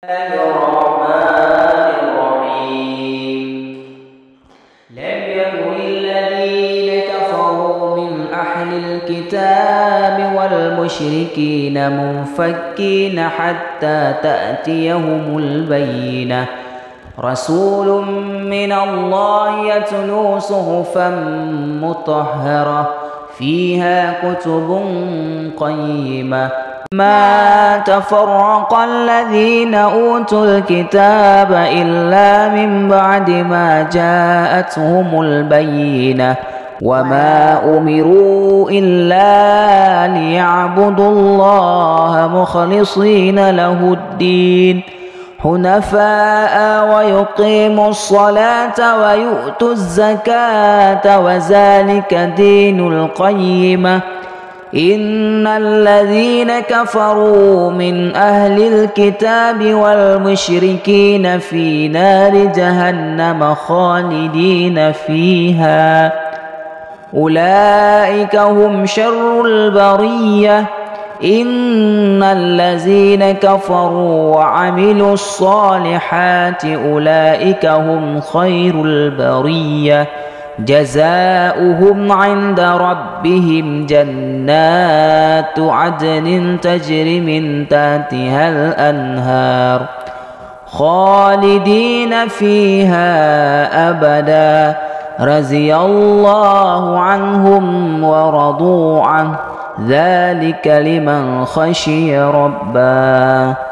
الرحمن الرحيم. لم يكن الذين كفروا من أهل الكتاب والمشركين منفكين حتى تأتيهم البينة. رسول من الله يتلو صحفا مطهرة فيها كتب قيمة. ما تفرق الذين أوتوا الكتاب إلا من بعد ما جاءتهم البينة وما أمروا إلا ليعبدوا الله مخلصين له الدين حنفاء ويقيموا الصلاة ويؤتوا الزكاة وذلك دين القيمة. إن الذين كفروا من أهل الكتاب والمشركين في نار جهنم خالدين فيها أولئك هم شر البرية. إن الذين كفروا وعملوا الصالحات أولئك هم خير البرية. جزاؤهم عند ربهم جنات عدن تجري من تحتها الأنهار خالدين فيها أبدا رضي الله عنهم ورضوا عنه ذلك لمن خشي ربه.